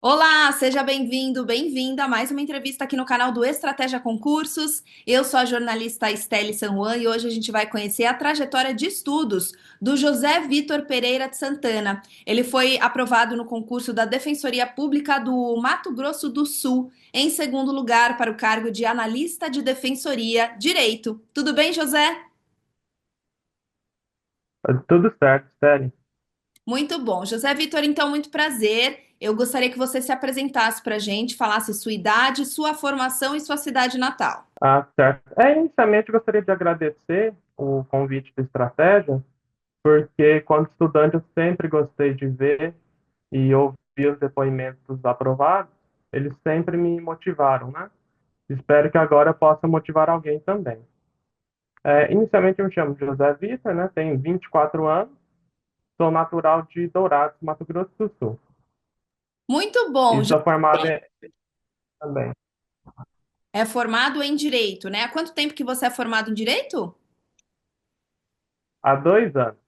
Olá, seja bem-vindo, bem-vinda a mais uma entrevista aqui no canal do Estratégia Concursos. Eu sou a jornalista Estelle Sanjuan e hoje a gente vai conhecer a trajetória de estudos do José Vitor Pereira de Santana. Ele foi aprovado no concurso da Defensoria Pública do Mato Grosso do Sul, em segundo lugar para o cargo de analista de Defensoria Direito. Tudo bem, José? Tudo certo, sério. Muito bom. José Vitor, então, muito prazer. Eu gostaria que você se apresentasse para a gente, falasse sua idade, sua formação e sua cidade natal. Ah, certo. Inicialmente gostaria de agradecer o convite do Estratégia, porque quando estudante eu sempre gostei de ver e ouvir os depoimentos dos aprovados, eles sempre me motivaram, né? Espero que agora eu possa motivar alguém também. Inicialmente eu me chamo José Vitor, né? Tenho 24 anos, sou natural de Dourados, Mato Grosso do Sul. Muito bom. E sou formado também É formado em direito, né? Há quanto tempo que você é formado em direito? há 2 anos.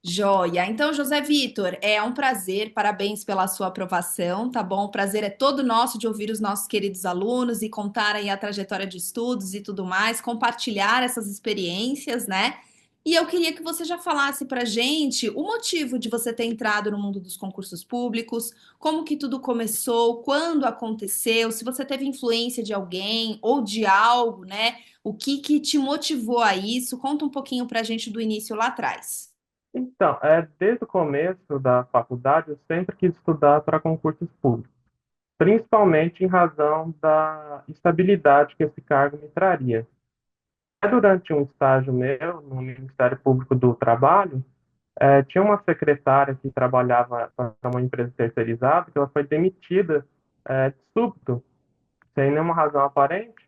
Joia. Então, José Vitor, é um prazer, parabéns pela sua aprovação, tá bom? O prazer é todo nosso de ouvir os nossos queridos alunos e contar aí a trajetória de estudos e tudo mais, compartilhar essas experiências, né? E eu queria que você já falasse pra gente o motivo de você ter entrado no mundo dos concursos públicos, como que tudo começou, quando aconteceu, se você teve influência de alguém ou de algo, né? O que que te motivou a isso? Conta um pouquinho pra gente do início lá atrás. Então, desde o começo da faculdade, eu sempre quis estudar para concursos públicos, principalmente em razão da estabilidade que esse cargo me traria. Durante um estágio meu no Ministério Público do Trabalho, tinha uma secretária que trabalhava para uma empresa terceirizada, que ela foi demitida, de súbito, sem nenhuma razão aparente,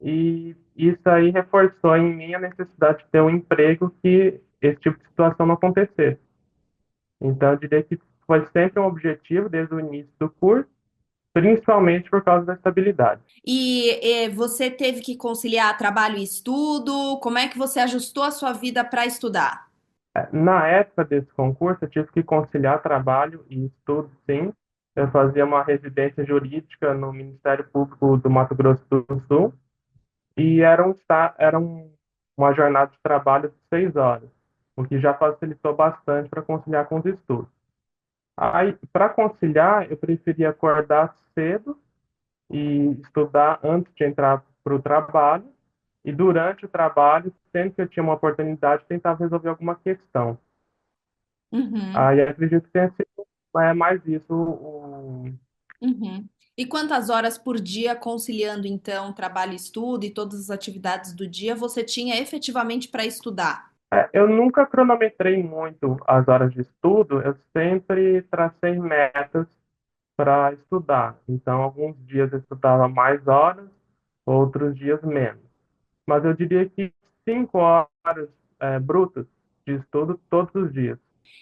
e isso aí reforçou em mim a necessidade de ter um emprego que esse tipo de situação não acontecesse. Então, eu diria que foi sempre um objetivo desde o início do curso, principalmente por causa da estabilidade. Você teve que conciliar trabalho e estudo? Como é que você ajustou a sua vida para estudar? Na época desse concurso, eu tive que conciliar trabalho e estudo, sim. Eu fazia uma residência jurídica no Ministério Público do Mato Grosso do Sul e uma jornada de trabalho de 6 horas, o que já facilitou bastante para conciliar com os estudos. Aí, para conciliar, eu preferia acordar cedo e estudar antes de entrar para o trabalho, e durante o trabalho, sempre que eu tinha uma oportunidade, tentava resolver alguma questão. Uhum, Aí acredito que tenha sido mais isso. uhum. E quantas horas por dia, conciliando então trabalho e estudo e todas as atividades do dia, você tinha efetivamente para estudar? Eu nunca cronometrei muito as horas de estudo, eu sempre tracei metas para estudar. Então, alguns dias eu estudava mais horas, outros dias menos. Mas eu diria que 5 horas brutas de estudo todos os dias.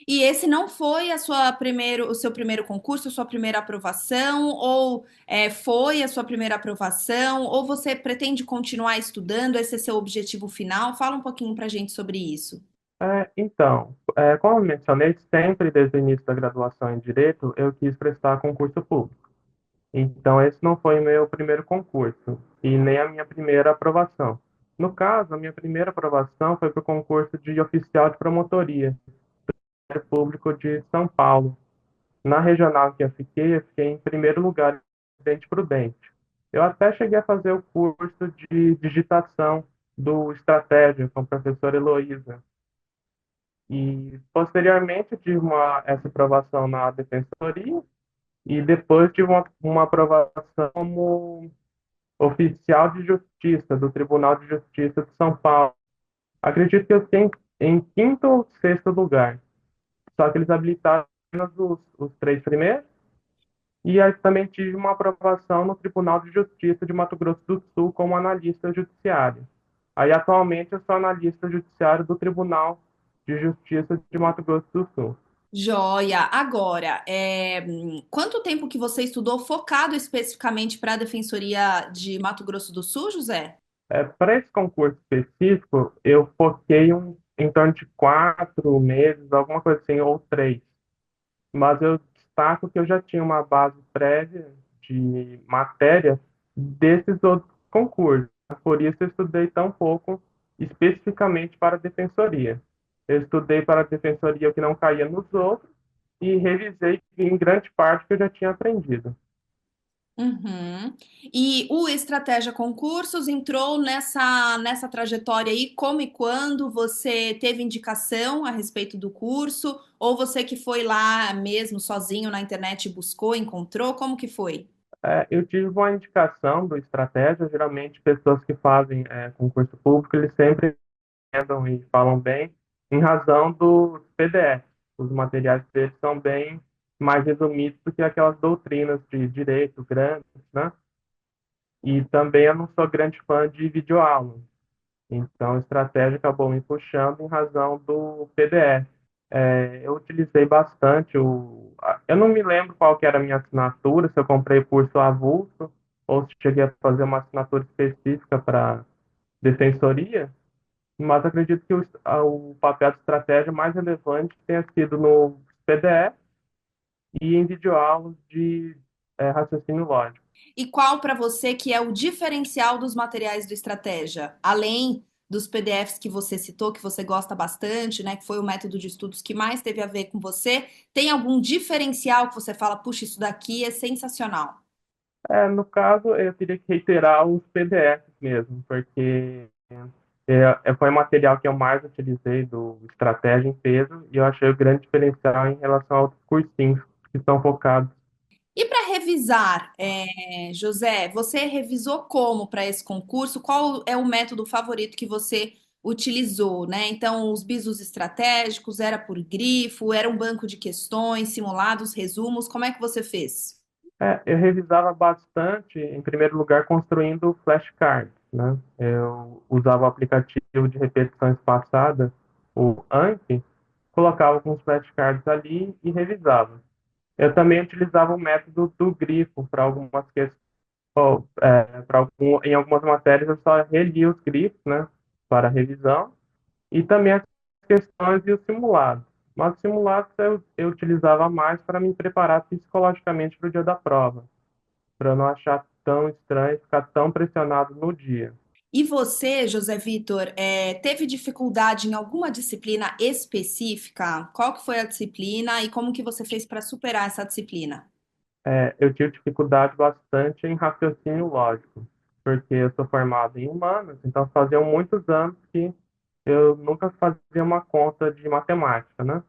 E esse não foi o seu primeiro concurso, a sua primeira aprovação, ou foi a sua primeira aprovação, ou você pretende continuar estudando? Esse é seu objetivo final? Fala um pouquinho para a gente sobre isso. Então, como eu mencionei, sempre desde o início da graduação em Direito, eu quis prestar concurso público. Então, esse não foi o meu primeiro concurso e nem a minha primeira aprovação. No caso, a minha primeira aprovação foi para o concurso de oficial de promotoria público de São Paulo. Na regional que eu fiquei em primeiro lugar, em Presidente Prudente. Eu até cheguei a fazer o curso de digitação do Estratégia com a professora Heloísa. E, posteriormente, tive essa aprovação na Defensoria e depois tive uma aprovação como oficial de justiça do Tribunal de Justiça de São Paulo. Acredito que eu fiquei em quinto ou sexto lugar. Só que eles habilitaram apenas os três primeiros. E aí também tive uma aprovação no Tribunal de Justiça de Mato Grosso do Sul como analista judiciário. Aí atualmente eu sou analista judiciário do Tribunal de Justiça de Mato Grosso do Sul. Joia. Agora, quanto tempo que você estudou focado especificamente para a Defensoria de Mato Grosso do Sul, José? Para esse concurso específico, eu foquei em torno de 4 meses, alguma coisa assim, ou 3. Mas eu destaco que eu já tinha uma base prévia de matéria desses outros concursos. Por isso eu estudei tão pouco especificamente para a defensoria. Eu estudei para a defensoria o que não caía nos outros e revisei em grande parte o que eu já tinha aprendido. Uhum. E o Estratégia Concursos entrou nessa trajetória aí, como e quando você teve indicação a respeito do curso, ou você que foi lá mesmo sozinho na internet e buscou, encontrou, como que foi? Eu tive uma indicação do Estratégia, geralmente pessoas que fazem concurso público, eles sempre entendam e falam bem, em razão dos PDF. Os materiais deles são bem mais resumidos do que aquelas doutrinas de direito grandes, né? E também eu não sou grande fã de videoaula. Então, a estratégia acabou me puxando em razão do PDF. Eu utilizei bastante eu não me lembro qual que era a minha assinatura, se eu comprei curso avulso ou se cheguei a fazer uma assinatura específica para defensoria, mas acredito que o papel de estratégia mais relevante tenha sido no PDF e em videoaulas de raciocínio lógico. E qual para você que é o diferencial dos materiais do Estratégia? Além dos PDFs que você citou, que você gosta bastante, né? Que foi o método de estudos que mais teve a ver com você, tem algum diferencial que você fala, puxa, isso daqui é sensacional? No caso, eu teria que reiterar os PDFs mesmo, porque foi o material que eu mais utilizei do Estratégia em peso e eu achei o grande diferencial em relação aos cursinhos que são focados. E para revisar, José, você revisou como para esse concurso? Qual é o método favorito que você utilizou, né? Então, os bisos estratégicos, era por grifo, era um banco de questões, simulados, resumos, como é que você fez? Eu revisava bastante, em primeiro lugar, construindo flashcards, né? Eu usava o aplicativo de repetição espaçada, o Anki, colocava alguns flashcards ali e revisava. Eu também utilizava o método do grifo para algumas questões, em algumas matérias eu só relia os grifos, né, para revisão, e também as questões e os simulados. Mas os simulados eu utilizava mais para me preparar psicologicamente para o dia da prova, para eu não achar tão estranho, ficar tão pressionado no dia. E você, José Vitor, teve dificuldade em alguma disciplina específica? Qual que foi a disciplina e como que você fez para superar essa disciplina? Eu tive dificuldade bastante em raciocínio lógico, porque eu sou formado em humanas, então faziam muitos anos que eu nunca fazia uma conta de matemática, né?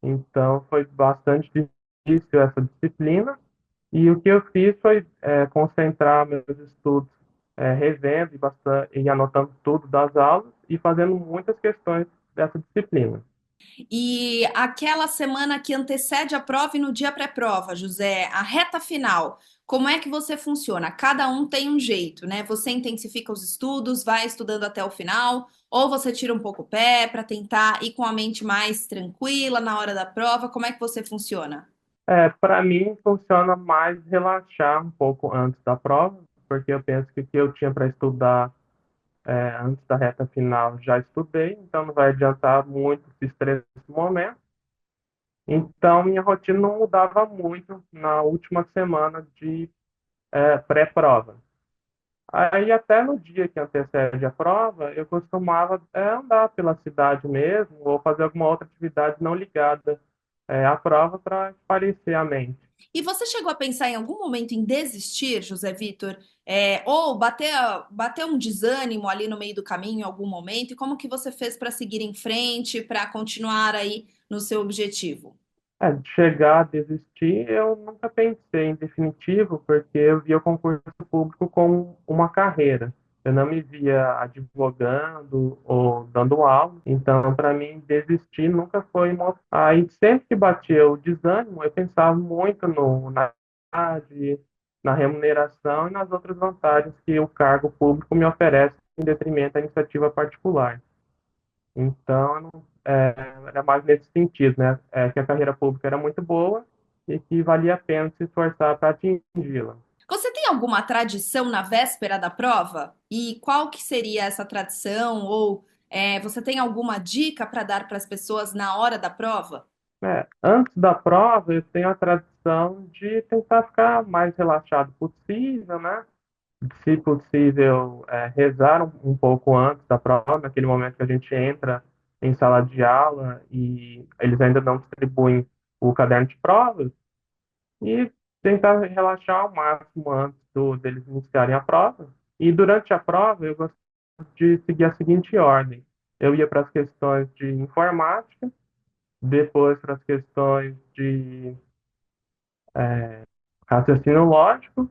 Então foi bastante difícil essa disciplina, e o que eu fiz foi concentrar meus estudos, revendo e anotando tudo das aulas e fazendo muitas questões dessa disciplina. E aquela semana que antecede a prova e no dia pré-prova, José, a reta final, como é que você funciona? Cada um tem um jeito, né? Você intensifica os estudos, vai estudando até o final, ou você tira um pouco o pé para tentar ir com a mente mais tranquila na hora da prova? Como é que você funciona? Para mim, funciona mais relaxar um pouco antes da prova, porque eu penso que o que eu tinha para estudar antes da reta final já estudei, então não vai adiantar muito se estressar nesse momento. Então, minha rotina não mudava muito na última semana de pré-prova. Aí, até no dia que antecede a prova, eu costumava andar pela cidade mesmo, ou fazer alguma outra atividade não ligada à prova para espairecer a mente. E você chegou a pensar em algum momento em desistir, José Vitor? Ou bater um desânimo ali no meio do caminho em algum momento? E como que você fez para seguir em frente, para continuar aí no seu objetivo? De chegar a desistir, eu nunca pensei em definitivo, porque eu via o concurso público como uma carreira. Eu não me via advogando ou dando aula. Então, para mim, desistir nunca foi uma. Aí, sempre que batia o desânimo, eu pensava muito na idade, na remuneração e nas outras vantagens que o cargo público me oferece em detrimento da iniciativa particular. Então, era mais nesse sentido, né? Que a carreira pública era muito boa e que valia a pena se esforçar para atingi-la. Você tem alguma tradição na véspera da prova? E qual que seria essa tradição? Ou você tem alguma dica para dar para as pessoas na hora da prova? Antes da prova, eu tenho a tradição de tentar ficar mais relaxado possível, né? Se possível, rezar um pouco antes da prova, naquele momento que a gente entra em sala de aula e eles ainda não distribuem o caderno de provas, e tentar relaxar ao máximo antes deles iniciarem a prova. E durante a prova, eu gosto de seguir a seguinte ordem: eu ia para as questões de informática, depois para as questões de raciocínio lógico,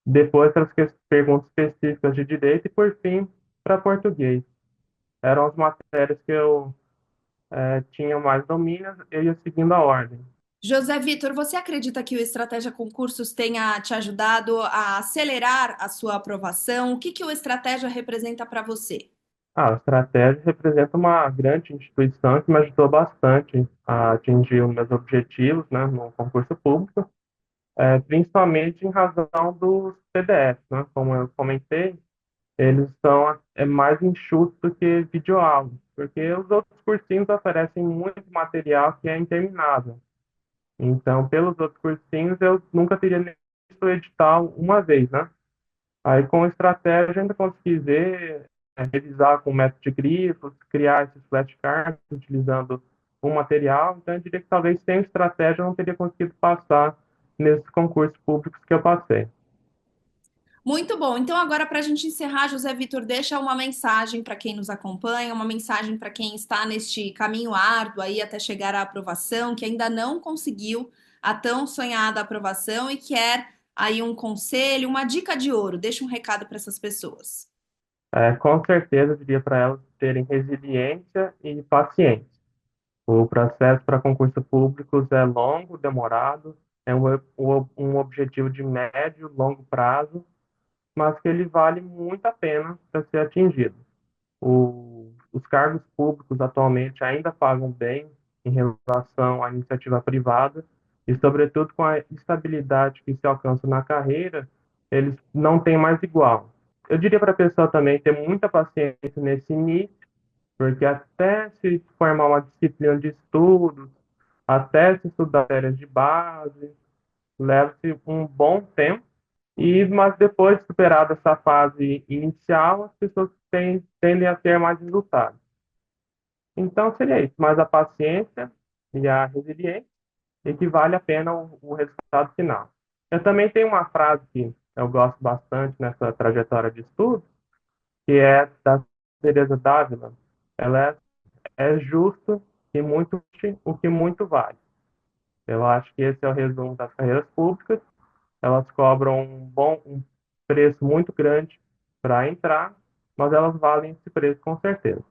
depois para as perguntas específicas de direito e, por fim, para português. Eram as matérias que eu tinha mais domínio, eu ia seguindo a ordem. José Vitor, você acredita que o Estratégia Concursos tenha te ajudado a acelerar a sua aprovação? O que que o Estratégia representa para você? A estratégia representa uma grande instituição que me ajudou bastante a atingir os meus objetivos, né, no concurso público, principalmente em razão dos PDFs, né? Como eu comentei, eles são mais enxutos do que videoaulas, porque os outros cursinhos oferecem muito material que é interminável. Então, pelos outros cursinhos, eu nunca teria visto o edital uma vez, né? Aí, com estratégia, ainda consegui ver, revisar com método de grifos, criar esses flashcards utilizando um material. Então, eu diria que talvez sem estratégia eu não teria conseguido passar nesses concursos públicos que eu passei. Muito bom. Então, agora, para a gente encerrar, José Vitor, deixa uma mensagem para quem nos acompanha, uma mensagem para quem está neste caminho árduo aí até chegar à aprovação, que ainda não conseguiu a tão sonhada aprovação e quer aí um conselho, uma dica de ouro. Deixa um recado para essas pessoas. Com certeza, eu diria para elas terem resiliência e paciência. O processo para concursos públicos é longo, demorado, é um objetivo de médio, longo prazo, mas que ele vale muito a pena para ser atingido. Os cargos públicos atualmente ainda pagam bem em relação à iniciativa privada e, sobretudo, com a estabilidade que se alcança na carreira, eles não têm mais igual. Eu diria para a pessoa também ter muita paciência nesse início, porque até se formar uma disciplina de estudos, até se estudar matérias de base, leva-se um bom tempo mas depois, superada essa fase inicial, as pessoas tendem a ter mais resultados. Então, seria isso, mais a paciência e a resiliência, e que vale a pena o resultado final. Eu também tenho uma frase que eu gosto bastante nessa trajetória de estudo, que é da Teresa d'Ávila. Ela é justo e muito o que muito vale. Eu acho que esse é o resumo das carreiras públicas. Elas cobram um preço muito grande para entrar, mas elas valem esse preço com certeza.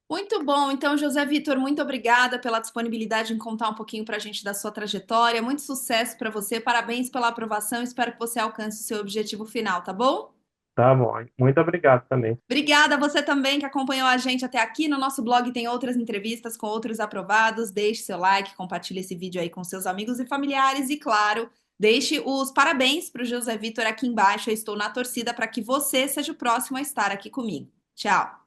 Muito bom. Então, José Vitor, muito obrigada pela disponibilidade em contar um pouquinho para a gente da sua trajetória. Muito sucesso para você. Parabéns pela aprovação. Espero que você alcance o seu objetivo final, tá bom? Tá bom. Muito obrigado também. Obrigada a você também que acompanhou a gente até aqui. No nosso blog tem outras entrevistas com outros aprovados. Deixe seu like, compartilhe esse vídeo aí com seus amigos e familiares e, claro, deixe os parabéns para o José Vitor aqui embaixo. Eu estou na torcida para que você seja o próximo a estar aqui comigo. Tchau!